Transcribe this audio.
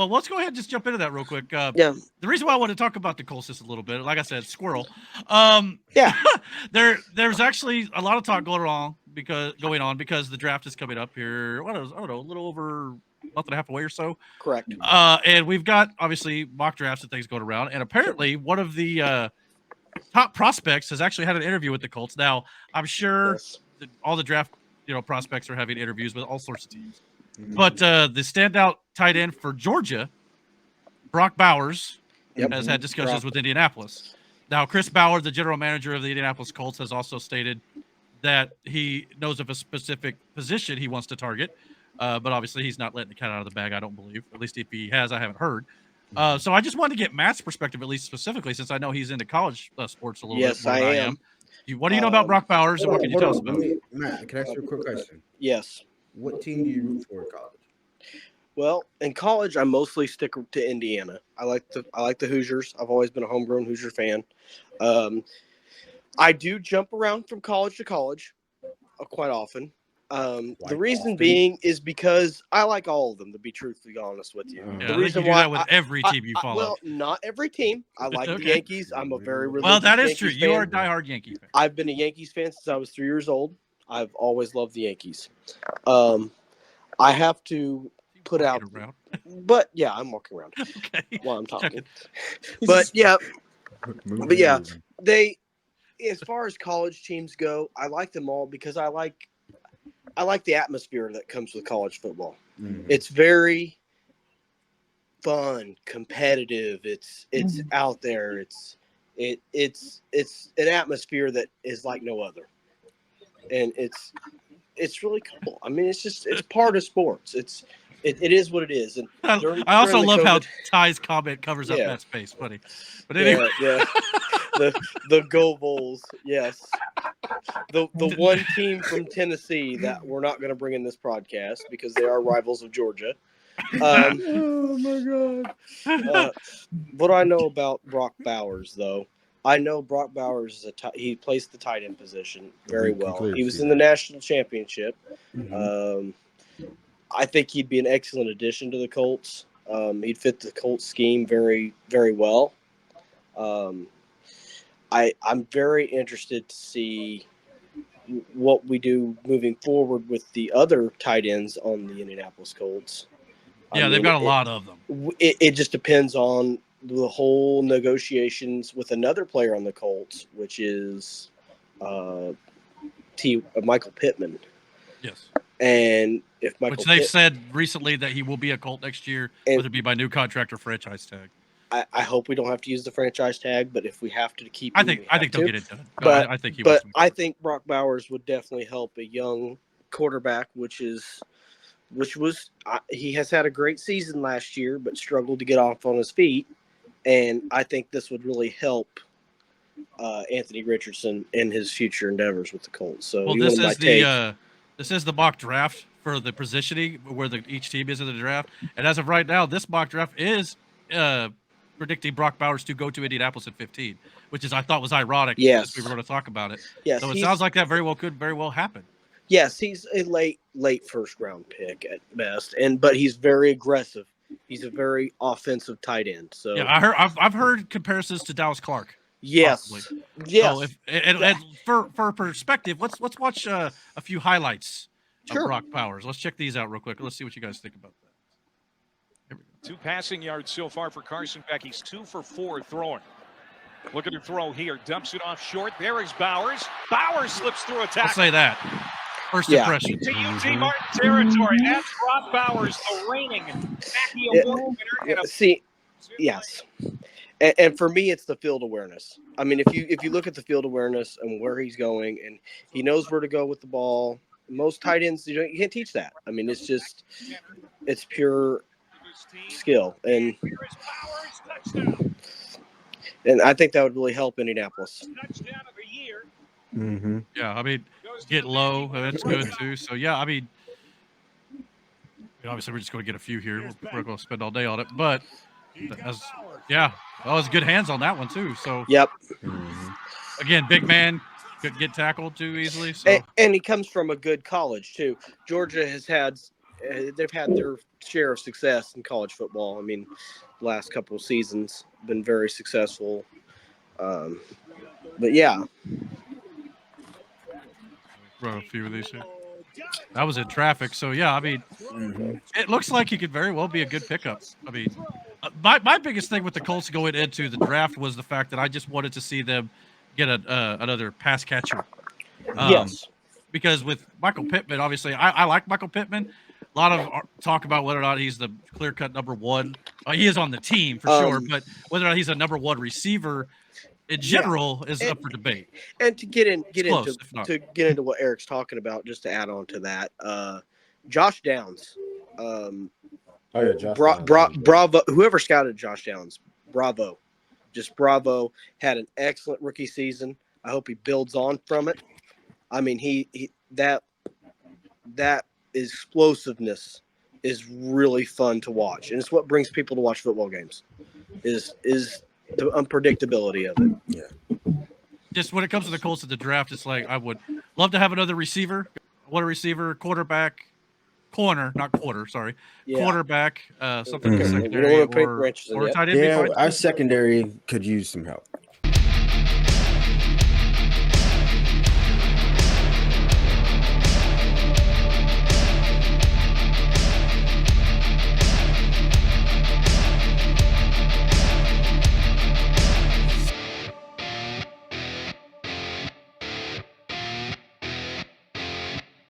well, let's go ahead and just jump into that real quick. Yeah. The reason why I want to talk about the Colts just a little bit, like I said, squirrel. Yeah. There's actually a lot of talk going on because the draft is coming up here. I don't know, a little over a month and a half away or so. Correct. And we've got obviously mock drafts and things going around. And apparently, one of the top prospects has actually had an interview with the Colts. Now, I'm sure that all the draft prospects are having interviews with all sorts of teams. But the standout tight end for Georgia, Brock Bowers, has had discussions with Indianapolis. Now, Chris Ballard, the general manager of the Indianapolis Colts, has also stated that he knows of a specific position he wants to target. But obviously, he's not letting the cat out of the bag, I don't believe. At least if he has, I haven't heard. So I just wanted to get Matt's perspective, at least specifically, since I know he's into college sports a little bit more than I am. What do you know about Brock Bowers, and what can you tell us about him? Matt, can I ask you a quick question? Yes. What team do you root for in college? Well, in college, I mostly stick to Indiana. I like the Hoosiers. I've always been a homegrown Hoosier fan. I do jump around from college to college quite often. The reason being is because I like all of them, to be truthfully honest with you. Yeah, the reason why that with every team you follow. Well, not every team. I like the Yankees. I'm a very religious Well, that is Yankees true. fan. You are a diehard Yankee fan. I've been a Yankees fan since I was 3 years old. I've always loved the Yankees. I have to put out, but yeah, I'm walking around while I'm talking. But yeah, they, as far as college teams go, I like them all because I like the atmosphere that comes with college football. It's very fun, competitive. It's out there. It's an atmosphere that is like no other, and it's really cool. I mean, it's part of sports. It is what it is. And I also love how Ty's comment covers up that space, buddy. But anyway, the Go Bulls, yes. The one team from Tennessee that we're not going to bring in this podcast because they are rivals of Georgia. Oh my God! What I know about Brock Bowers, though, I know Brock Bowers is he plays the tight end position very well. He was in the national championship. I think he'd be an excellent addition to the Colts. He'd fit the Colts scheme very, very well. I'm very interested to see what we do moving forward with the other tight ends on the Indianapolis Colts. Yeah, they've got a lot of them. It just depends on the whole negotiations with another player on the Colts, which is Michael Pittman. Yes. And if which they've said recently that he will be a Colt next year, whether it be by new contract or franchise tag. I hope we don't have to use the franchise tag, but if we have to keep, I think they'll get it done. But I think he. But I think Brock Bowers would definitely help a young quarterback, which was he has had a great season last year, but struggled to get off on his feet, and I think this would really help Anthony Richardson in his future endeavors with the Colts. So this is the mock draft for the positioning where each team is in the draft. And as of right now, this mock draft is predicting Brock Bowers to go to Indianapolis in 15, which I thought was ironic. Yes. We were going to talk about it. Yes. So it sounds like that could very well happen. Yes, he's a late first round pick at best, but he's very aggressive. He's a very offensive tight end. So yeah, I've heard comparisons to Dallas Clark. Yes. Possibly. Yes. So and for perspective, let's watch a few highlights of Brock Bowers. Let's check these out real quick. Let's see what you guys think about that. Here we go. 2 passing yards so far for Carson Beck. He's 2 for 4 throwing. Look at the throw here. Dumps it off short. There is Bowers. Bowers slips through a tackle. I'll say that. First impression. To UT Martin territory. That's Brock Bowers, the reigning Mackey Award winner. Yes. And for me, it's the field awareness. I mean, if you look at the field awareness and where he's going, and he knows where to go with the ball. Most tight ends, you can't teach that. I mean, it's pure skill, and I think that would really help Indianapolis. Touchdown of the year. Yeah, I mean, get low. That's good too. So yeah, I mean, obviously we're just going to get a few here. We're going to spend all day on it, but well, it's good hands on that one too. So yep. Again, big man could get tackled too easily. So and he comes from a good college too. Georgia has had they've had their share of success in college football. I mean, last couple of seasons been very successful. But yeah, Wrote a few of these here. That was in traffic, so yeah. I mean, it looks like he could very well be a good pickup. I mean, my biggest thing with the Colts going into the draft was the fact that I just wanted to see them get another pass catcher. yes, Because with Michael Pittman, obviously, I like Michael Pittman. A lot of talk about whether or not he's the clear-cut number one. He is on the team for sure, but whether or not he's a number one receiver in general is up for debate. And to get Close, into what Eric's talking about, just to add on to that, Josh Downs. Josh Bravo, whoever scouted Josh Downs, bravo. Just bravo. Had an excellent rookie season. I hope he builds on from it. I mean, that explosiveness is really fun to watch, and it's what brings people to watch football games. Is the unpredictability of it. Yeah. Just when it comes to the Colts at the draft, it's like I would love to have another receiver. What a receiver, quarterback, corner, not quarter. Sorry, quarterback. Something in the secondary or tight end. Yeah, our secondary could use some help.